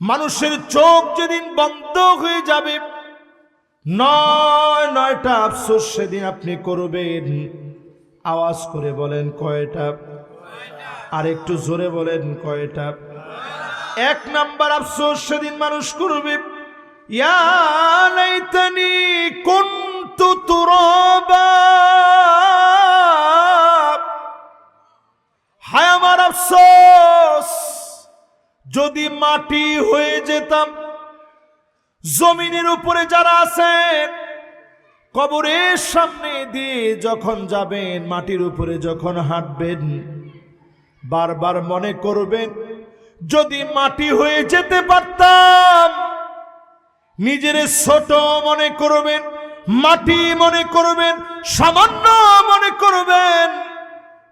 মানুষের চোখ যেদিন বন্ধ হয়ে যাবে, নয়টা আফসোস সেদিন আপনি করবেন। আওয়াজ করে বলেন কয়টা? আর একটু জোরে বলেন কয়টা? এক নাম্বার আফসোস সেদিন মানুষ করবে, ইয়া লাইতানি কুনতু তুরাবা, হায় আমার আফসোস যদি মাটি হয়ে যেতাম। জমিনের উপরে যারা আছেন, কবরের সামনে দিয়ে যখন যাবেন, মাটির উপরে যখন হাঁটবেন, বারবার মনে করবেন যদি মাটি হয়ে যেতে পারতাম। নিজের ছোট মনে করবেন, মাটি মনে করবেন, সামান্য মনে করবেন।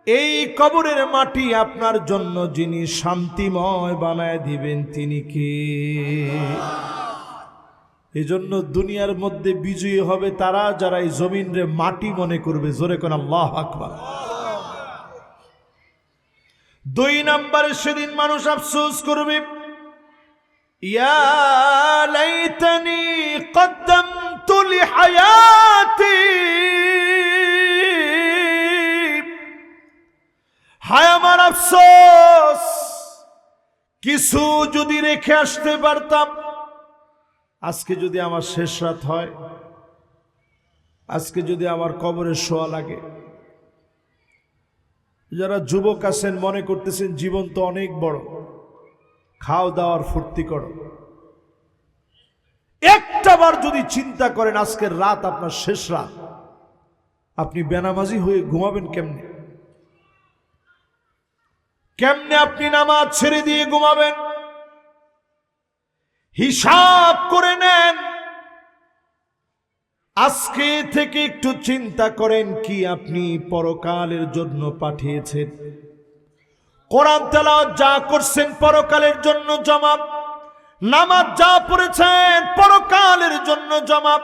এই কবরের মাটি আপনার জন্য যিনি শান্তিময় বানায় দিবেন তিনি কে? এজন্য দুনিয়ার মধ্যে বিজয়ী হবে তারা যারা এই জমিনরে মাটি মনে করবে। জোরে কোন আল্লাহু আকবার। দুই নম্বরে সেদিন মানুষ আফসোস করবে, ইয়া লাইতানি কদ্দামতু লিহায়াতি, হায় আমার আফসোস কিছু যদি রেখে আসতে পারতাম। আজকে যদি আমার শেষ রাত হয়, আজকে যদি আমার কবরে শোয়া লাগে, যারা যুবক আছেন মনে করতেছেন জীবন তো অনেক বড়, খাও দাওয়ার ফুর্তি করো, একটা বার যদি চিন্তা করেন আজকের রাত আপনার শেষ রাত, আপনি বেনামাজি হয়ে ঘুমাবেন কেমনে? কেমনে আপনি নামাজ ছেড়ে দিয়ে ঘুমাবেন? হিসাব করে নেন। আজকে থেকে একটু চিন্তা করেন কি আপনি পরকালের জন্য পাঠিয়েছেন। কোরআন তেলাওয়াত যা করছেন পরকালের জন্য জবাব, নামাজ যা পড়েছেন পরকালের জন্য জবাব,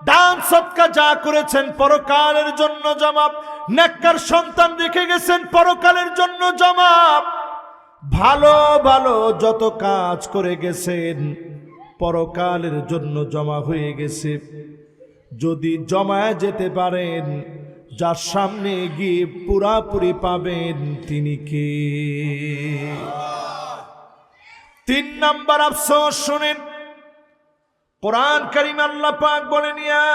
দান সদকা যা করেছেন পরকালের জন্য জবাব, নেককার সন্তান রেখে গেছেন পরকালের জন্য জবাব, ভালো ভালো যত কাজ করে গেছেন পরকালের জন্য জমা হয়ে গেছে। যদি জমায় যেতে পারেন, যার সামনে গিয়ে পুরাপুরি পাবেন তিনি কে? তিন নাম্বার আফসোস শুনেন, কোরআন কারীম আল্লাহ পাক বলেন, ইয়া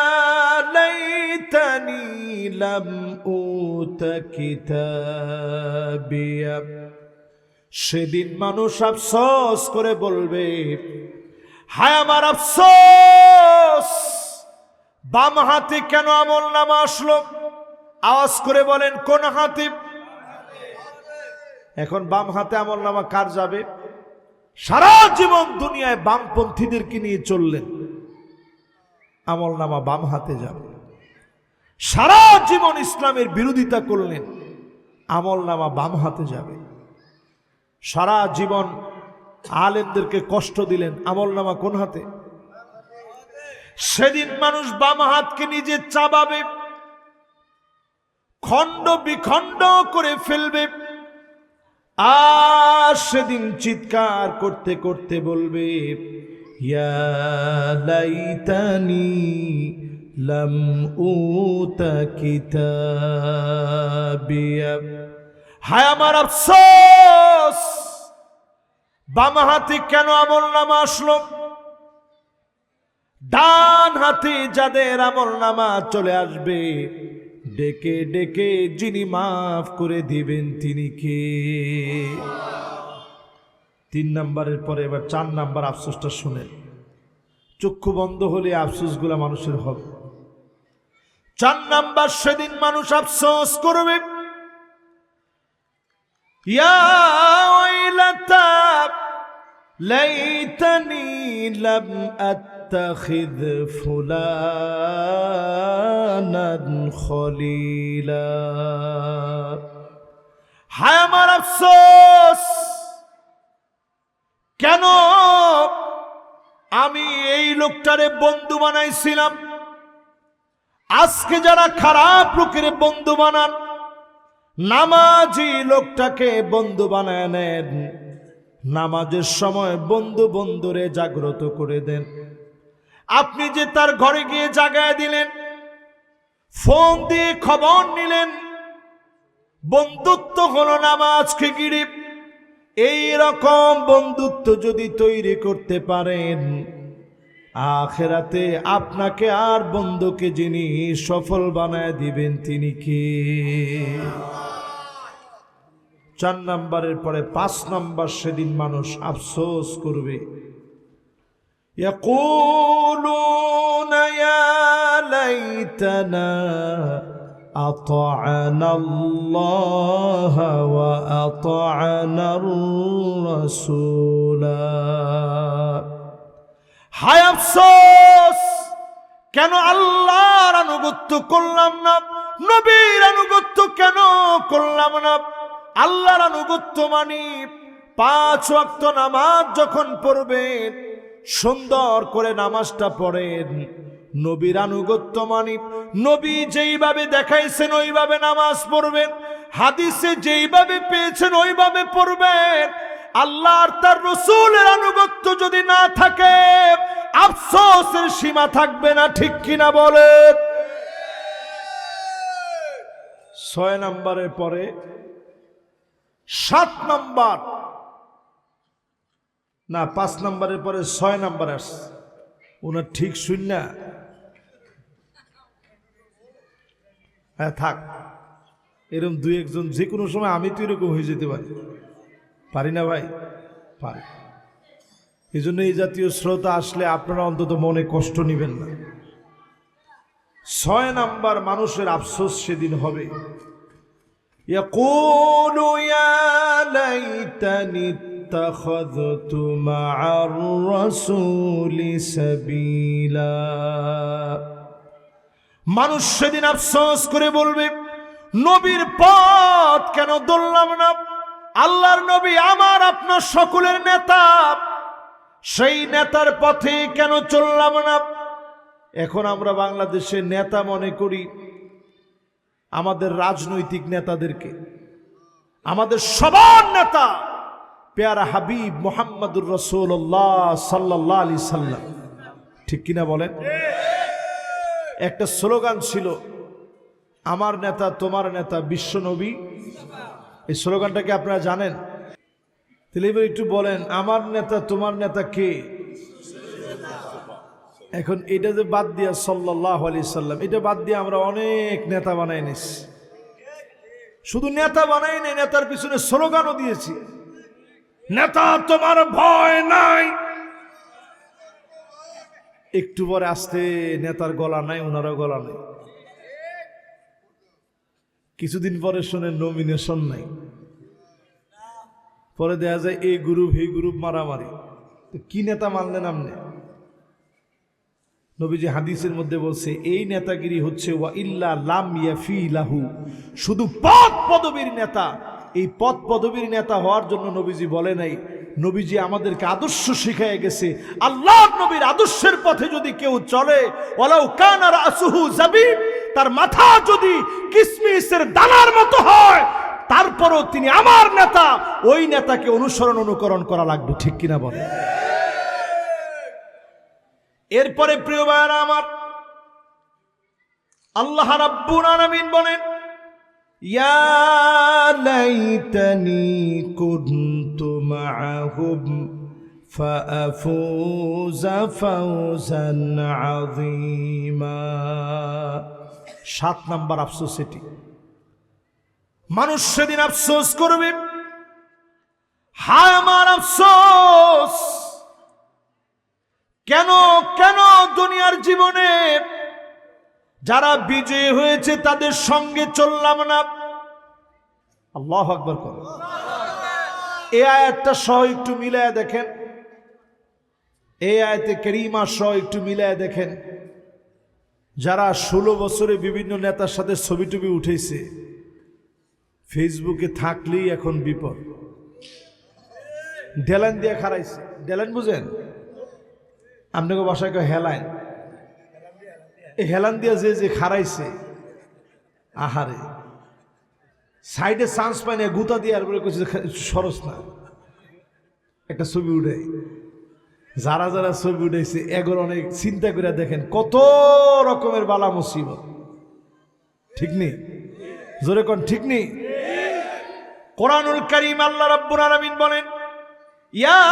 লাইতানি লাম উতা কিতাবিয়া। সেদিন মানুষ আফসোস করে বলবে, হায় আমার আফসোস বাম হাতে কেন আমলনামা আসলো? আওয়াজ করে বলেন কোন হাতে? এখন বাম হাতে আমলনামা কার যাবে? সারা জীবন দুনিয়ায় বামপন্থীদেরকে নিয়ে চললেন, আমলনামা বাম হাতে যাবে। সারা জীবন ইসলামের বিরোধিতা করলেন, আমলনামা বাম হাতে যাবে। সারা জীবন আলেমদেরকে কষ্ট দিলেন, আমলনামা কোন হাতে? সেদিন মানুষ বাম হাতকে নিজে চাবাবে, খণ্ড বিখণ্ড করে ফেলবে, আর সেদিন চিৎকার করতে করতে বলবে, ইয়া লাইতানি লাম উতা কিতাবিয়া। হায় আমার আফসোস বাম হাতে কেন আমলনামা আসলো? ডান হাতে যাদের আমলনামা চলে আসবে, ডেকে ডেকে যিনি মাফ করে দিবেন তিনি কে? তিন নাম্বারের পরে এবার চার নাম্বার আফসোসটা শুনেন। চক্ষু বন্ধ হলে আফসোসগুলা মানুষের হবে। চার নাম্বার সেদিন মানুষ আফসোস করবে, ইয়া ওয়াইলাতা লাইতানি লাম আত্তাখিয ফুলানান খলিলা। হায় আমার আফসোস, কেন আমি এই লোকটারে বন্ধু বানাইছিলাম। আজকে যারা খারাপ লোকের বন্ধু বানান, নামাজি লোকটাকে বন্ধু বানায় নেন, নামাজের সময় বন্ধু বন্ধুরে জাগ্রত করে দেন। আপনি যে তার ঘরে গিয়ে জাগায় দিলেন, ফোন দিয়ে খবর নিলেন, বন্ধুত্ব হলো নামাজকে ঘিরে। এই রকম বন্ধুত্ব যদি তৈরি করতে পারেন, আখিরাতে আপনাকে আর বন্ধুকে যিনি সফল বানায় দিবেন তিনি কে? 4 নম্বরের পরে 5 নম্বর, সেদিন মানুষ আফসোস করবে। ইয়াকুলুনা ইয়া লাইতানা আতা'না আল্লাহ ওয়া আতা'নার রাসূলা। হায় আফসোস, কেন আল্লাহর আনুগত্য করলাম না, নবীর আনুগত্য কেন করলাম না? আল্লাহর আনুগত্য মানি 5 ওয়াক্ত নামাজ যখন পড়বেন, সুন্দর করে নামাজটা পড়েন। নবীর আনুগত্য মানি নবী যেইভাবে দেখাইছেন ওইভাবে নামাজ পড়বেন, হাদিসে যেইভাবে পেয়েছেন ওইভাবে পড়বেন। আল্লাহর তার রাসূলের আনুগত্য যদি না থাকে, আফসোসের সীমা থাকবে না, ঠিক কিনা বলেন? 6 নম্বরের পরে 7 নম্বর, না 5 নম্বরের পরে 6 নম্বর আসছে। ওনার ঠিক শুন না, হ্যাঁ থাক, এরকম 2-1 জন যে কোনো সময় আমি তো এরকম হয়ে যেতে পারি না ভাই, পারি। এই জন্য এই জাতীয় শ্রোতা আসলে আপনারা অন্তত মনে কষ্ট নেবেন না। 6 নম্বর মানুষের আফসোস সেদিন হবে। ইয়াকুলু ইয়া লাইতানি ইত্তাখাযতু মা'আর রাসূলি সাবিলা। মানুষ সেদিন আফসোস করে বলবে, নবীর পথ কেন ধরলাম না? আল্লাহর নবী আমার আপনার সকলের নেতা, সেই নেতার পথে কেন চললাম না? এখন আমরা বাংলাদেশের নেতা মনে করি আমাদের রাজনৈতিক নেতাদেরকে, আমাদের সবার নেতা পেয়ারা হাবিব মুহাম্মদুর রাসূলুল্লাহ সাল্লাল্লাহু আলাইহি সাল্লাম, ঠিক কিনা বলেন? একটা স্লোগান ছিল, আমার নেতা তোমার নেতা বিশ্ব নবী। এই স্লোগানটা কি আপনারা জানেন? তাহলে এবার একটু বলেন, আমার নেতা তোমার নেতা কে? এখন এটা যে বাদ দিয়া সাল্লাল্লাহু আলাইহি সাল্লাম, এটা বাদ দিয়ে আমরা অনেক নেতা বানাই নিছি। শুধু নেতা বানাই নাই, নেতার পিছনে স্লোগানও দিয়েছি, নেতা তোমার ভয় নাই। একটু পরে আসতে নেতার গলা নাই, ওনারও গলা নাই। কিছুদিন পরে শোনেন নমিনেশন নাই, পরে দেখা যায় এই গ্রুপ মারামারি। তো কি নেতা মানলেন আপনি? নবীজি হাদিসের মধ্যে বলছে, এই নেতাগিরি হচ্ছে ওয়া ইল্লা লাম ইয়াফি লাহু, শুধু পদ পদবীর নেতা। এই পদ পদবীর নেতা হওয়ার জন্য নবীজি বলে নাই, নবীজি আমাদেরকে আদর্শ শিখিয়ে গেছে। আল্লাহর নবীর আদর্শের পথে যদি কেউ চলে, ওয়ালাউ কানা রাসুহু যাবিব, তার মাথা যদি কিসমিসের দানার মতো হয়, তারপরও তিনি আমার নেতা। ওই নেতাকে অনুকরণ করা লাগবে, ঠিক কিনা বলে? এরপরে প্রিয় ভাইরা আমার, আল্লাহ রাব্বুল আলামিন বলেন, ইয়া লাইতানি কুনতু মাআহুম ফাআফুযা ফাওজান আযীমা। 7 নম্বর আফসোস এটি। মানুষ সেদিন আফসোস করবে, হায় আমার আফসোস, কেন কেন দুনিয়ার জীবনে যারা বিজয়ী হয়েছে তাদের সঙ্গে চললাম না। আল্লাহু আকবার করুন। এই আয়াতটা সহ একটু মিলায়া দেখেন, এই আয়াতে কারিমা সহ একটু মিলায়া দেখেন। যারা 16 বছরে বিভিন্ন নেতার সাথে ছবি টবি উঠেছে, ফেসবুকে থাকলেই এখন বিপদ। ডেলাইন দিয়ে খারাইছে, ডেলাইন বুঝেন? আপনাকে বাসায় কেউ হেলাইন, এই হেলান দিয়া যে খারাইছে, আহারে সাইডে চান্স পায় না, গুতা দিয়ে আর বলে সরস না। একটা ছবি উঠে, যারা যারা ছবি উঠেছে এগুলো অনেক চিন্তা করে দেখেন কত রকমের বালা মুসিবত। ঠিক নেই? জোরে কোন ঠিক নেই? কোরআনুল কারীম আল্লাহ রাব্বুল আলামিন বলেন, ইয়া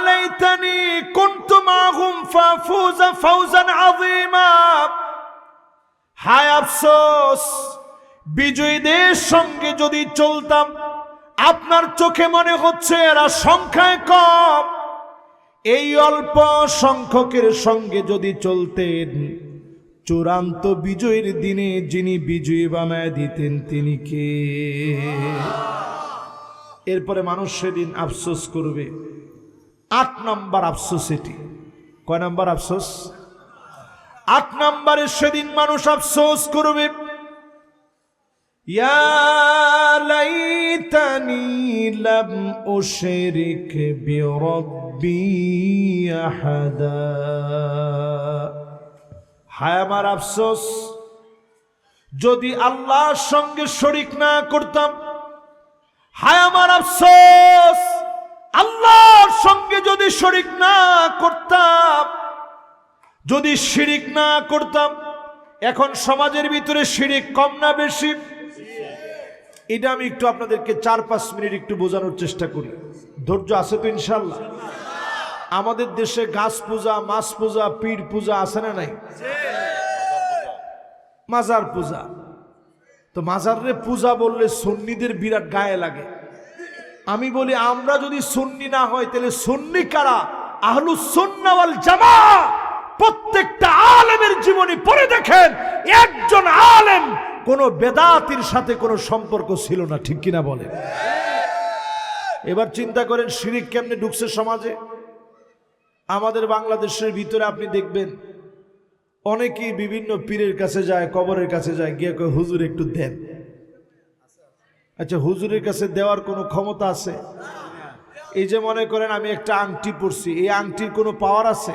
লাইতানি কুনতু মাহুম ফাফুজা ফাওজান আযীমা। হায় আফসোস, বিজয়ীদের সঙ্গে যদি চলতাম। আপনার চোখে মনে হচ্ছে এরা সংখ্যায় কম, এই অল্প সংখ্যকের সঙ্গে যদি চলতেন, চূড়ান্ত বিজয়ের দিনে যিনি বিজয়ী বানায় দিতেন তিনি কে? এরপরে মানুষ সেদিন আফসোস করবে। 8 নম্বর আফসোস এটি। কয় নম্বর আফসোস? 8 নম্বরে সেদিন মানুষ আফসোস করবে, ইয়া লাইতানি লাম উশরিক বিরাব্বি আহাদা। হায় আমার আফসোস, যদি আল্লাহর সঙ্গে শরীক না করতাম। হায় আমার আফসোস, আল্লাহর সঙ্গে যদি শরীক না করতাম, যদি শিরিক না করতাম। এখন সমাজের ভিতরে শিরিক কম না বেশি? এটা আমি একটু আপনাদেরকে 4-5 মিনিট একটু বোঝানোর চেষ্টা করি। ধৈর্য আছে তো ইনশাআল্লাহ? আমাদের দেশে গাছ পূজা, মাছ পূজা, পীর পূজা আছে না নাই? মাজার পূজা। তো মাজারে পূজা বললে সুন্নিদের বিরাট গায়ে লাগে। আমি বলি, আমরা যদি সুন্নি না হয় তাহলে সুন্নি কারা? আহলুস সুন্নাহ ওয়াল জামাআহ। প্রত্যেকটা আলেমের জীবনী পড়ে দেখেন, একজন আলেম কোন বেদাতির সাথে কোনো সম্পর্ক ছিল না। ঠিক কিনা বলে? এবার চিন্তা করেন শিরিক কেমনে ঢুকছে সমাজে। আমাদের বাংলাদেশের ভিতরে আপনি দেখবেন অনেকেই বিভিন্ন পীরের কাছে যায়, কবরের কাছে যায়, গিয়ে কয় হুজুর একটু দেন। আচ্ছা, হুজুরের কাছে দেওয়ার কোনো ক্ষমতা আছে? এই যে মনে করেন আমি একটা আংটি পরছি, এই আংটির কোনো পাওয়ার আছে?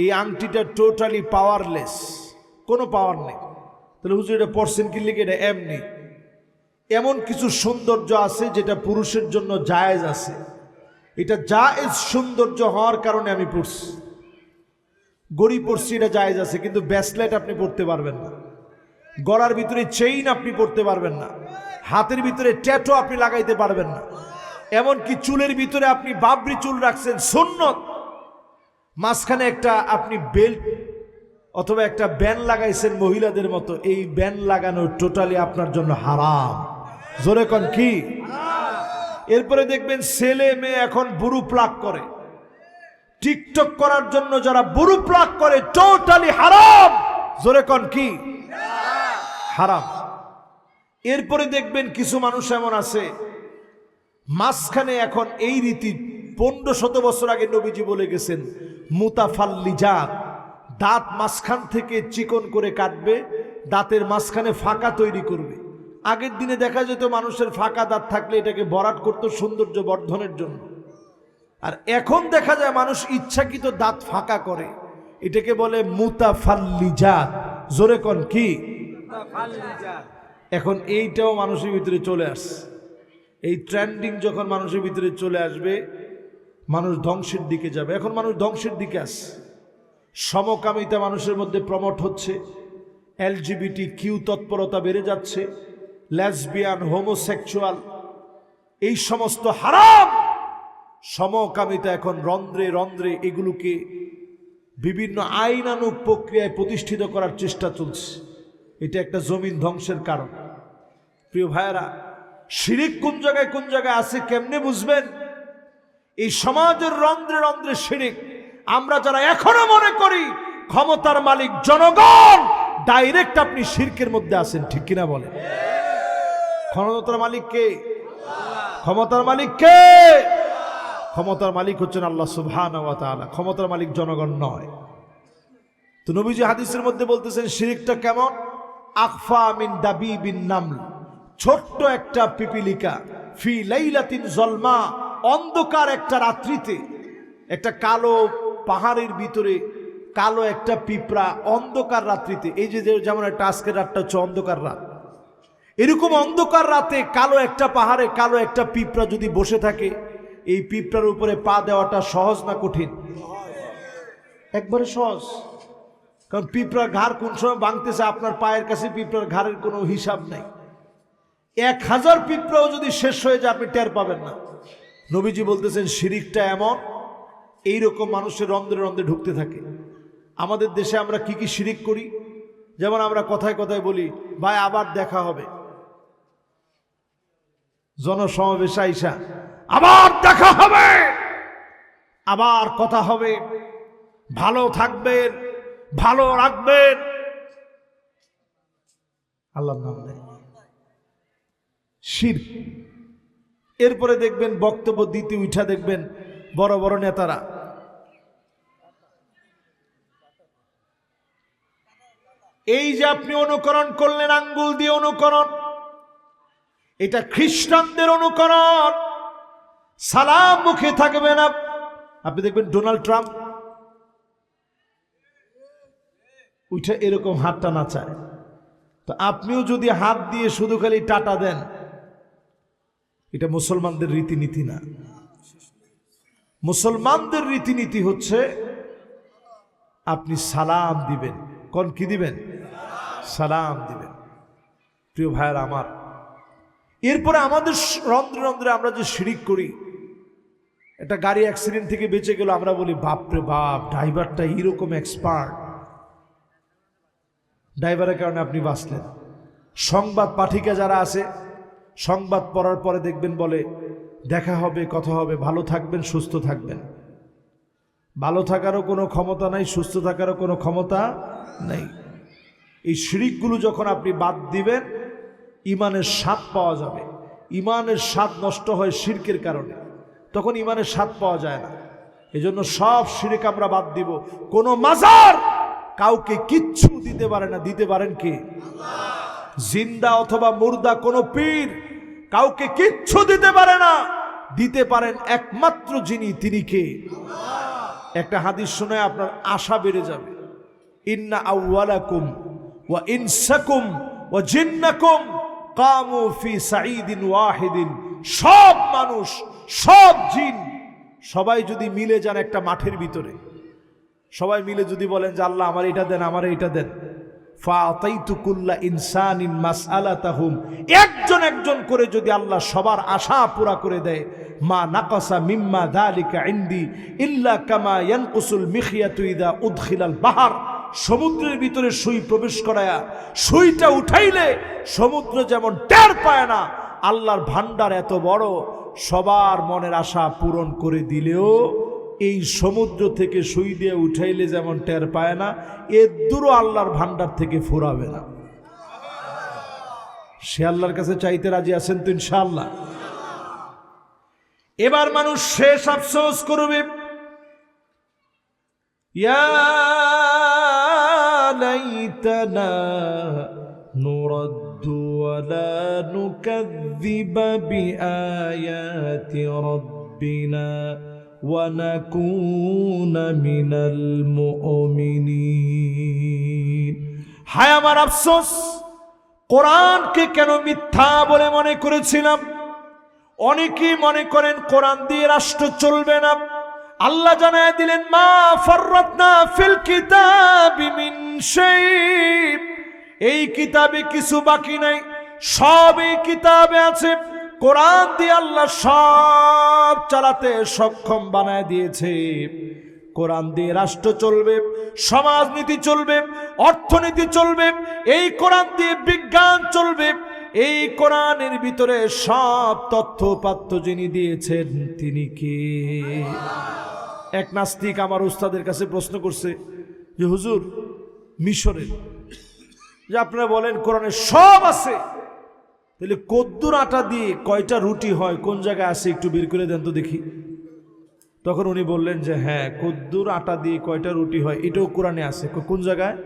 এই আংটিটা টোটালি পাওয়ারলেস, কোনো পাওয়ার নেই। তাহলে হুজুর এটা পরছেন কি লিখে? এটা এমনি। এমন কিছু সৌন্দর্য আছে যেটা পুরুষের জন্য জায়েজ আছে, এটা জায়েজ সৌন্দর্য হওয়ার কারণে আমি পরছি। গড়ি পরছি, এটা জায়েজ আছে, কিন্তু ব্রেসলেট আপনি পরতে পারবেন না। গলার ভিতরে চেইন আপনি পরতে পারবেন না। হাতের ভিতরে ট্যাটু আপনি লাগাইতে পারবেন না। এমনকি চুলের ভিতরে আপনি বাবরি চুল রাখছেন, সুন্নত। মাঝখানে একটা আপনি বেল্ট অথবা একটা ব্যান্ড লাগাইছেন মহিলাদের মতো, এই ব্যান্ড লাগানো টোটালি আপনার জন্য হারাম। জোরে কোন কি? এরপরে দেখবেন ছেলে মেয়ে এখন বুড়ু প্লাক করে। টিকটক করার জন্য যারা বুড়ু প্লাক করে, টোটালি হারাম। জোরে কোন কি? হারাম। এরপরে দেখবেন কিছু মানুষ এমন আছে, মাঝখানে এখন এই রীতি 1500 বছর আগে নবীজি বলে গেছেন, মুতাফাল্লিজাত। দাঁত মাঝখান থেকে চিকন করে কাটবে, দাঁতের মাঝখানে ফাঁকা তৈরি করবে। আগের দিনে দেখা যেত মানুষের ফাঁকা দাঁত থাকলে এটাকে ভরাট করতো সৌন্দর্য বর্ধনের জন্য। আর এখন দেখা যায় মানুষ ইচ্ছাকৃত দাঁত ফাঁকা করে, এটাকে বলে মুতাফাল্লিজাত। জোরে কোন কি? এখন এইটাও মানুষের ভিতরে চলে আসছে। এই ট্রেন্ডিং যখন মানুষের ভিতরে চলে আসবে, মানুষ ধ্বংসের দিকে যাবে। এখন মানুষ ধ্বংসের দিকে আসছে। সমকামিতা মানুষের মধ্যে প্রমোট হচ্ছে, LGBT তৎপরতা বেড়ে যাচ্ছে, লেসবিয়ান, হোমোসেক্সুয়াল, এই সমস্ত হারাম সমকামিতা এখন রন্ধ্রে রন্ধ্রে এগুলোকে বিভিন্ন আইনানুগ প্রক্রিয়ায় প্রতিষ্ঠিত করার চেষ্টা চলছে। এটা একটা জমিন ধ্বংসের কারণ। প্রিয় ভাইয়েরা, শিরিক কোন জায়গায় আছে কেমনে বুঝবেন? এই সমাজের রন্ধ্রে রন্ধ্রে শিরিক। আমরা যারা এখনো মনে করি ক্ষমতার মালিক জনগণ, ডাইরেক্ট আপনি শিরকের মধ্যে আছেন। ঠিক কিনা বলে? ক্ষমতার মালিক কে? ক্ষমতার মালিক কে? ক্ষমতার মালিক হচ্ছেন আল্লাহ সুবহানাহু ওয়া তাআলা। ক্ষমতার মালিক জনগণ নয়। তো নবীজি হাদিসের মধ্যে বলতেছেন শিরিকটা কেমন? আখফা মিন দাবিবিন নামল, ছোট্ট একটা পিপিলিকা, ফি লাইলাতিন জলমা, অন্ধকার একটা রাত্রিতে, একটা কালো পাহাড়ের ভিতরে কালো একটা পিঁপড়া অন্ধকার রাত্রিতে। এই যে যেমন একটা আজকের রাতটা হচ্ছে অন্ধকার রাত, এরকম অন্ধকার রাতে কালো একটা পাহাড়ে কালো একটা পিঁপড়া যদি বসে থাকে, এই পিঁপড়ার উপরে পা দেওয়াটা সহজ না কঠিন? একবারে সহজ। কারণ পিঁপড়ার ঘাড় কোন সময় ভাঙতেছে আপনার পায়ের কাছে পিঁপড়ার ঘাড়ের কোনো হিসাব নাই। 1000 পিঁপড়াও যদি শেষ হয়ে যায় আপনি টের পাবেন না। নবীজি বলতেছেন শিরিকটা এমন, এইরকম মানুষের রন্ধ্রে রন্ধ্রে ঢুকতে থাকে। আমাদের দেশে আমরা কি কি শিরিক করি, যেমন আমরা কথায় কথায় বলি ভাই আবার দেখা হবে, জনসমাবেশে আইসা আবার দেখা হবে, আবার কথা হবে, ভালো থাকবেন, ভালো রাখবেন, আল্লাহর নাম নেই, শিরক। এরপরে দেখবেন বক্তব্য দিতে উঠা দেখবেন বড় বড় নেতারা এই যে আপনি অনুকরণ করলেন, আঙ্গুল দিয়ে অনুকরণ, এটা খ্রিস্টানদের অনুকরণ, সালাম মুখে থাকবে না। আপনি দেখবেন ডোনাল্ড ট্রাম্প উঠে এরকম হাতটা নাচায়, তো আপনিও যদি হাত দিয়ে শুধু খালি টাটা দেন, এটা মুসলমানদের রীতিনীতি না। মুসলমানদের রীতিনীতি হচ্ছে আপনি সালাম দিবেন। কোন কি দিবেন? সালাম দিবেন। প্রিয় ভাইয়ের আমার, এরপরে আমাদের রন্ধ্রে রন্ধ্রে আমরা যে শিরিক করি, একটা গাড়ি অ্যাক্সিডেন্ট থেকে বেঁচে গেল, আমরা বলি বাপরে বাপ, ড্রাইভারটা এরকম এক্সপার্ট, ড্রাইভারের কারণে আপনি বাঁচলেন। সংবাদ পাঠিকা যারা আছে, সংবাদ পড়ার পরে দেখবেন বলে দেখা হবে, কথা হবে, ভালো থাকবেন, সুস্থ থাকবেন। ভালো থাকারও কোনো ক্ষমতা নাই, সুস্থ থাকারও কোনো ক্ষমতা নেই। এই শিরিকগুলো যখন আপনি বাদ দিবেন, ইমানের স্বাদ পাওয়া যাবে। ইমানের স্বাদ নষ্ট হয় শিরকের কারণে, তখন ইমানের স্বাদ পাওয়া যায় না। এজন্য সব শিরক আমরা বাদ দিব। কোন মাজার কাউকে কিচ্ছু দিতে পারে না, দিতে পারেন কে? জিন্দা অথবা মুর্দা কোন পীর কাউকে কিচ্ছু দিতে পারে না, দিতে পারেন একমাত্র যিনি, তিনি কে? একটা হাদিস শুনে আপনার আশা বেড়ে যাবে। ইন্না আউওয়ালাকুম ওয়া ইনসাকুম ওয়া জিন্নাকুম কামু ফি সাঈদিন ওয়াহিদিন। সব মানুষ, সব জিন, সবাই যদি মিলে যান একটা মাঠের ভিতরে, সবাই মিলে যদি বলেন যে আল্লাহ আমার এটা দেন, আমার এটা দেন, ফাআতাইতু কুল্লা ইনসানিন মাসআলাতাহুম, একজন একজন করে যদি আল্লাহ সবার আশা পুরা করে দেয়, মা নাকাসা মিম্মা যালিকা ইনদি ইল্লা কামা ইয়ানকুসুল মিখিয়াতু ইদা উদখিলাল বাহার। সমুদ্রের ভিতরে সুই প্রবেশ করায়া সুইটা উঠাইলে সমুদ্র যেমন টের পায় না, আল্লাহর ভান্ডার এত বড়, সবার মনের আশা পূরণ করে দিলেও এই সমুদ্র থেকে সুই দিয়ে উঠাইলে যেমন টের পায় না, এর দূরও আল্লাহর ভান্ডার থেকে ফুরাবে না। সে আল্লাহর কাছে চাইতে রাজি আছেন তো ইনশাআল্লাহ? এবার মানুষ শেষ আফসোস করবে, ইয়া লাইতানা নুরাদ্দু ওয়া লা নুকাযযিবা বিআয়াতি রাব্বিনা ওয়া নাকুনা মিনাল মুমিনিন। হায় আমার আফসোস, কোরআনকে কেন মিথ্যা বলে মনে করেছিলাম। অনেকেই মনে করেন কোরআন দিয়ে রাষ্ট্র চলবে না। আল্লাহ জানায় দিলেন, মা ফাররাতনা ফিল কিতাবি মিন শাই, এই কিতাবে কিছু বাকি নাই, সব এই কিতাবে আছে। কোরআন দিয়ে আল্লাহ সব চালাতে সক্ষম বানায় দিয়েছে। কোরআন দিয়ে রাষ্ট্র চলবে, সমাজনীতি চলবে, অর্থনীতি চলবে, এই কোরআন দিয়ে বিজ্ঞান চলবে। এই কোরআনের ভিতরে সব তথ্যপাত্য যিনি দিয়েছেন তিনি কে? এক নাস্তিক আমার উস্তাদের কাছে প্রশ্ন করছে যে হুজুর, মিশরের যে আপনারা বলেন কোরআনে সব আছে, তাহলে কদ্দুর আটা দিয়ে কয়টা রুটি হয়, কোন জায়গায় আছে একটু বের করে দেন তো দেখি। তখন উনি বললেন যে হ্যাঁ, কদ্দুর আটা দিয়ে কয়টা রুটি হয় এটাও কোরআনে আছে। কোন জায়গায়?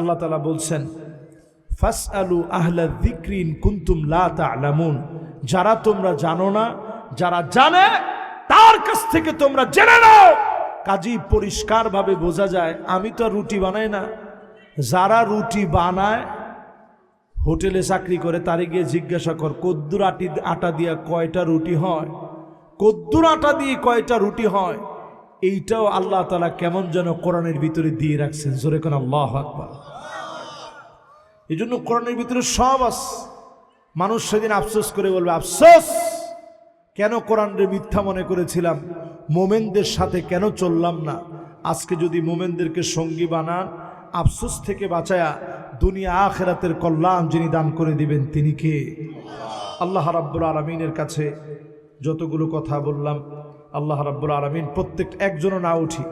আল্লাহ তাআলা বলছেন, ফাসআলু আহলা যিকরি ইন কুনতুম লা তা'লামুন, যারা তোমরা জানো না, যারা জানে তার কাছ থেকে তোমরা জেনে নাও। কাজেই পরিষ্কারভাবে বোঝা যায়, আমি তো রুটি বানাই না, যারা রুটি বানায় হোটেলে চাকরি করে তারে গিয়ে জিজ্ঞাসা কর কদ্দুর আটা দিয়া কয়টা রুটি হয়। কদ্দুর আটা দিয়ে কয়টা রুটি হয়, এইটাও আল্লাহ তাআলা কেমন যেন কোরআনের ভিতরে দিয়ে রাখছেন। জোরে কোন আল্লাহু আকবার। এই জন্য কোরআনের ভিতরে সব আছে। মানুষ সেদিন আফসোস করে বলবে, আফসোস, কেন কোরআনের মিথ্যা মনে করেছিলাম, মোমেনদের সাথে কেন চললাম না। আজকে যদি মোমেনদেরকে সঙ্গী বানান, আফসোস থেকে বাঁচায়া দুনিয়া আখিরাতের কল্যাণ যিনি দান করে দিবেন তিনি কে? আল্লাহ রাব্বুল আলামিনের কাছে যতগুলো কথা বললাম, আল্লাহ রাব্বুল আলামিন প্রত্যেক একজনও না উঠি